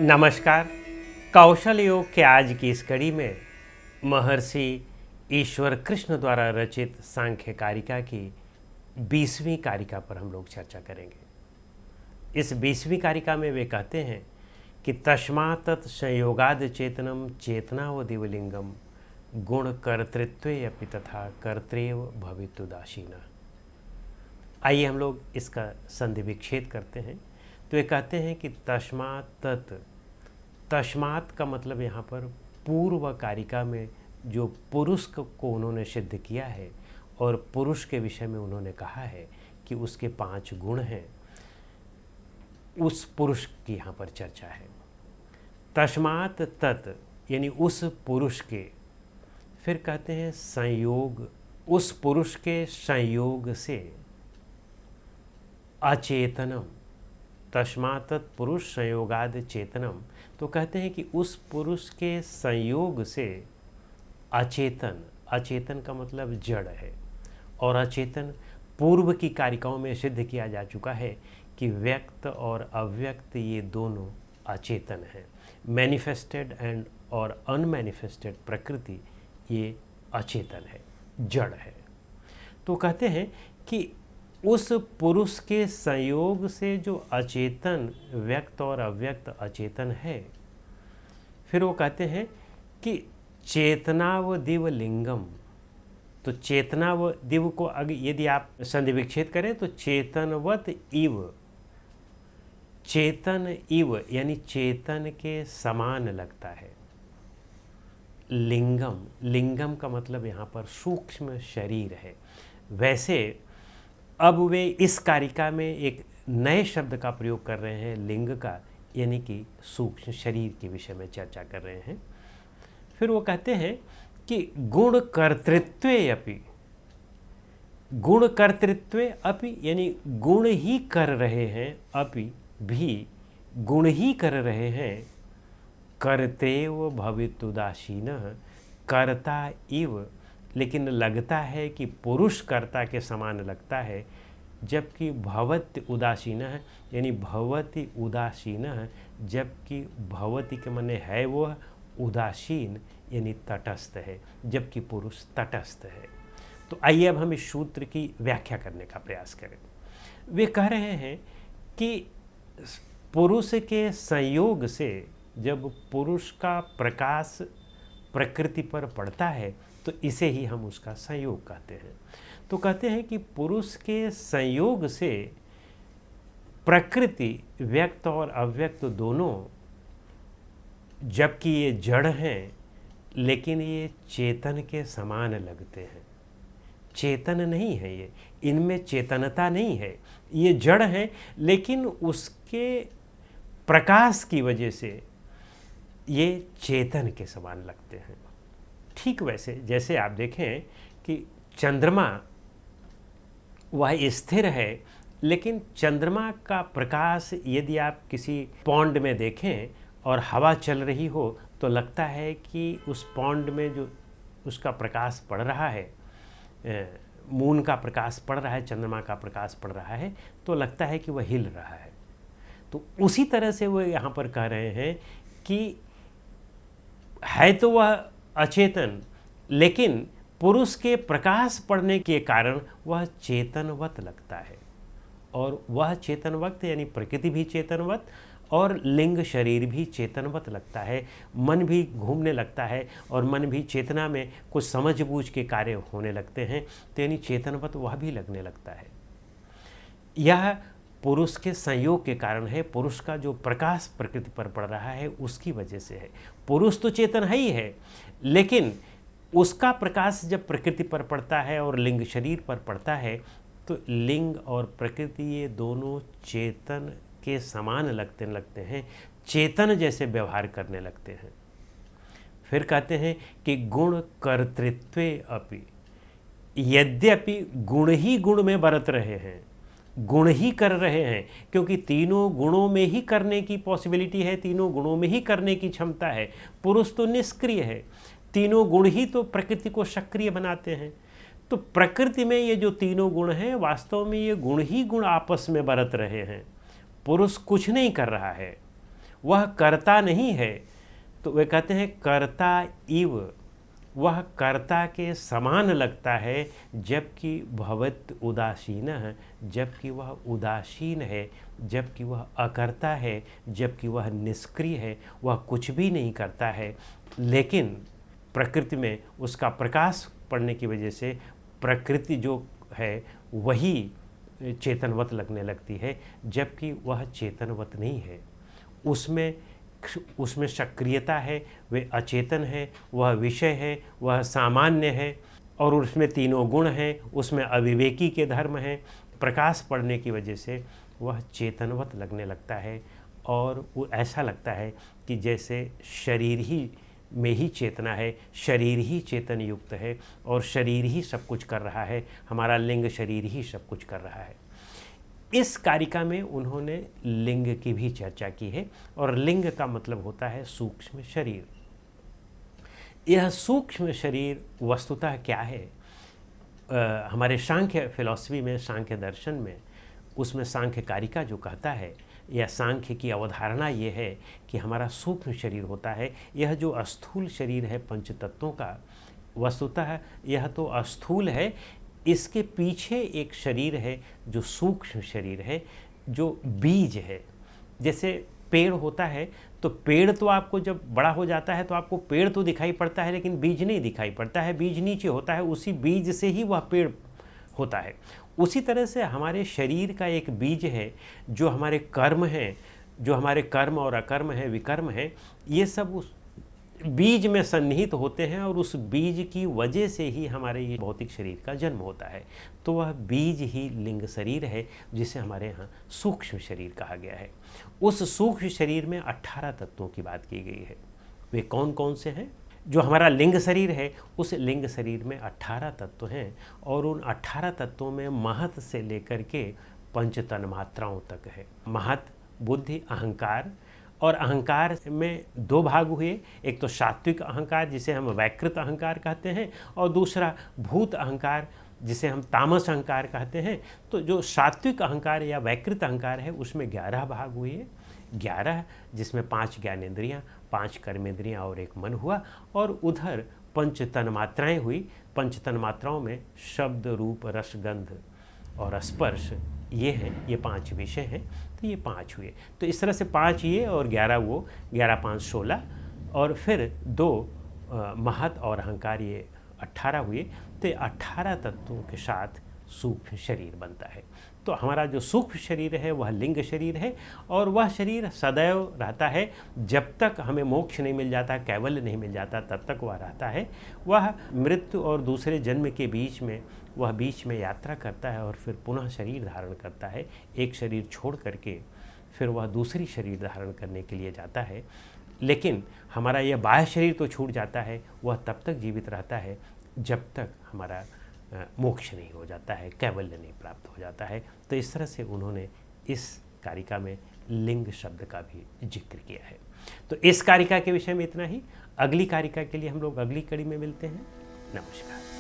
नमस्कार। कौशल योग के आज की इस कड़ी में महर्षि ईश्वर कृष्ण द्वारा रचित सांख्य कारिका की 20वीं कारिका पर हम लोग चर्चा करेंगे। इस 20वीं कारिका में वे कहते हैं कि तस्मात् तत् संयोगाद चेतनम चेतना व दिवलिंगम गुण कर्तृत्वे अपि तथा कर्तृव भवितुदासीना। आइए हम लोग इसका संधि विच्छेद करते हैं। तो ये कहते हैं कि तस्मात् तत्, तस्मात् का मतलब यहाँ पर पूर्व कारिका में जो पुरुष को उन्होंने सिद्ध किया है और पुरुष के विषय में उन्होंने कहा है कि उसके 5 गुण हैं, उस पुरुष की यहाँ पर चर्चा है। तस्मात् तत् यानी उस पुरुष के, फिर कहते हैं संयोग, उस पुरुष के संयोग से अचेतनम, तस्मात् तत् पुरुष संयोगाद चेतनम। तो कहते हैं कि उस पुरुष के संयोग से अचेतन, अचेतन का मतलब जड़ है, और अचेतन पूर्व की कारिकाओं में सिद्ध किया जा चुका है कि व्यक्त और अव्यक्त ये दोनों अचेतन हैं। मैनिफेस्टेड एंड और अनमैनिफेस्टेड प्रकृति ये अचेतन है, जड़ है। तो कहते हैं कि उस पुरुष के संयोग से जो अचेतन, व्यक्त और अव्यक्त अचेतन है, फिर वो कहते हैं कि चेतना व दिव लिंगम। तो चेतना व दिव को यदि आप संधि विच्छेद करें तो चेतनवत इव, चेतन इव यानी चेतन के समान लगता है। लिंगम, लिंगम का मतलब यहाँ पर सूक्ष्म शरीर है। वैसे अब वे इस कारिका में एक नए शब्द का प्रयोग कर रहे हैं, लिंग का, यानी कि सूक्ष्म शरीर के विषय में चर्चा कर रहे हैं। फिर वो कहते हैं कि गुण कर्तृत्वे अपि, गुण कर्तृत्वे अपि यानी गुण ही कर रहे हैं, अपि भी गुण ही कर रहे हैं, कर्तेव भवितुदासीनः, कर्ता इव, लेकिन लगता है कि पुरुष कर्ता के समान लगता है, जबकि भवति उदासीनः यानी भवति उदासीनः, जबकि भवति के माने है वो उदासीन यानी तटस्थ है, जबकि पुरुष तटस्थ है। तो आइए अब हम इस सूत्र की व्याख्या करने का प्रयास करें। वे कह रहे हैं कि पुरुष के संयोग से जब पुरुष का प्रकाश प्रकृति पर पड़ता है तो इसे ही हम उसका संयोग कहते हैं। तो कहते हैं कि पुरुष के संयोग से प्रकृति, व्यक्त और अव्यक्त दोनों, जबकि ये जड़ हैं लेकिन ये चेतन के समान लगते हैं। चेतन नहीं है ये, इनमें चेतनता नहीं है, ये जड़ हैं, लेकिन उसके प्रकाश की वजह से ये चेतन के समान लगते हैं। ठीक वैसे जैसे आप देखें कि चंद्रमा वह स्थिर है, लेकिन चंद्रमा का प्रकाश यदि आप किसी पॉन्ड में देखें और हवा चल रही हो तो लगता है कि उस पॉन्ड में जो उसका प्रकाश पड़ रहा है, मून का प्रकाश पड़ रहा है, चंद्रमा का प्रकाश पड़ रहा है, तो लगता है कि वह हिल रहा है। तो उसी तरह से वो यहाँ पर कह रहे हैं कि है तो वह अचेतन, लेकिन पुरुष के प्रकाश पड़ने के कारण वह चेतनवत लगता है, और वह चेतनवत यानी प्रकृति भी चेतनवत और लिंग शरीर भी चेतनवत लगता है। मन भी घूमने लगता है और मन भी चेतना में कुछ समझ बूझ के कार्य होने लगते हैं, तो यानी चेतनवत वह भी लगने लगता है। यह पुरुष के संयोग के कारण है, पुरुष का जो प्रकाश प्रकृति पर पड़ रहा है उसकी वजह से है। पुरुष तो चेतन है ही है, लेकिन उसका प्रकाश जब प्रकृति पर पड़ता है और लिंग शरीर पर पड़ता है तो लिंग और प्रकृति ये दोनों चेतन के समान लगते हैं, चेतन जैसे व्यवहार करने लगते हैं। फिर कहते हैं कि गुण कर्तृत्वे अपि, यद्यपि गुण ही गुण में बरत रहे हैं, गुण ही कर रहे हैं, क्योंकि तीनों गुणों में ही करने की पॉसिबिलिटी है, तीनों गुणों में ही करने की क्षमता है। पुरुष तो निष्क्रिय है, तीनों गुण ही तो प्रकृति को सक्रिय बनाते हैं। तो प्रकृति में ये जो तीनों गुण हैं, वास्तव में ये गुण ही गुण आपस में बरत रहे हैं। पुरुष कुछ नहीं कर रहा है, वह कर्ता नहीं है। तो वे कहते हैं कर्ता इव, वह कर्ता के समान लगता है, जबकि भवत उदासीन है, जबकि वह उदासीन है, जबकि वह अकर्ता है, जबकि वह निष्क्रिय है, वह कुछ भी नहीं करता है। लेकिन प्रकृति में उसका प्रकाश पड़ने की वजह से प्रकृति जो है वही चेतनवत लगने लगती है, जबकि वह चेतनवत नहीं है। उसमें सक्रियता है, वे अचेतन है, वह विषय है, वह सामान्य है, और उसमें तीनों गुण हैं, उसमें अविवेकी के धर्म हैं। प्रकाश पड़ने की वजह से वह चेतनवत लगने लगता है, और वो ऐसा लगता है कि जैसे शरीर ही में ही चेतना है, शरीर ही चेतन युक्त है, और शरीर ही सब कुछ कर रहा है, हमारा लिंग शरीर ही सब कुछ कर रहा है। इस कारिका में उन्होंने लिंग की भी चर्चा की है, और लिंग का मतलब होता है सूक्ष्म शरीर। यह सूक्ष्म शरीर वस्तुतः क्या है? हमारे सांख्य फिलॉसफी में, सांख्य दर्शन में, उसमें सांख्य कारिका जो कहता है, या सांख्य की अवधारणा ये है कि हमारा सूक्ष्म शरीर होता है। यह जो स्थूल शरीर है पंच तत्वों का, वस्तुतः यह तो स्थूल है, इसके पीछे एक शरीर है जो सूक्ष्म शरीर है, जो बीज है। जैसे पेड़ होता है, तो पेड़ तो आपको जब बड़ा हो जाता है तो आपको पेड़ तो दिखाई पड़ता है, लेकिन बीज नहीं दिखाई पड़ता है, बीज नीचे होता है, उसी बीज से ही वह पेड़ होता है। उसी तरह से हमारे शरीर का एक बीज है, जो हमारे कर्म हैं, जो हमारे कर्म और अकर्म है, विकर्म है, ये सब उस बीज में सन्निहित होते हैं, और उस बीज की वजह से ही हमारे ये भौतिक शरीर का जन्म होता है। तो वह बीज ही लिंग शरीर है, जिसे हमारे यहाँ सूक्ष्म शरीर कहा गया है। उस सूक्ष्म शरीर में 18 तत्वों की बात की गई है। वे कौन कौन से हैं? जो हमारा लिंग शरीर है, उस लिंग शरीर में 18 तत्व हैं, और उन 18 तत्वों में महत से लेकर के पंच तन्मात्राओं तक है। महत, बुद्धि, अहंकार, और अहंकार में 2 भाग हुए। एक तो सात्विक अहंकार, जिसे हम वैकृत अहंकार कहते हैं, और दूसरा भूत अहंकार, जिसे हम तामस अहंकार कहते हैं। तो जो सात्विक अहंकार या वैकृत अहंकार है, उसमें 11 भाग हुए। 11, जिसमें 5 ज्ञानेंद्रियाँ, 5 कर्मेंद्रियाँ और 1 मन हुआ। और उधर पंच तन्मात्राएँ हुई। पंच तन्मात्राओं में शब्द, रूप, रस, गंध और स्पर्श, ये हैं, ये 5 विषय हैं। तो ये 5 हुए। तो इस तरह से 5 ये और 11 वो, 11 5 16, और फिर 2 महत और अहंकार, ये 18 हुए। तो 18 तत्वों के साथ सूक्ष्म शरीर बनता है। तो हमारा जो सूक्ष्म शरीर है वह लिंग शरीर है, और वह शरीर सदैव रहता है। जब तक हमें मोक्ष नहीं मिल जाता, कैवल्य नहीं मिल जाता, तब तक वह रहता है। वह मृत्यु और दूसरे जन्म के बीच में वह बीच में यात्रा करता है, और फिर पुनः शरीर धारण करता है। एक शरीर छोड़ करके फिर वह दूसरी शरीर धारण करने के लिए जाता है। लेकिन हमारा यह बाह्य शरीर तो छूट जाता है, वह तब तक जीवित रहता है जब तक हमारा मोक्ष नहीं हो जाता है, कैवल्य नहीं प्राप्त हो जाता है। तो इस तरह से उन्होंने इस कारिका में लिंग शब्द का भी जिक्र किया है। तो इस कारिका के विषय में इतना ही। अगली कारिका के लिए हम लोग अगली कड़ी में मिलते हैं। नमस्कार।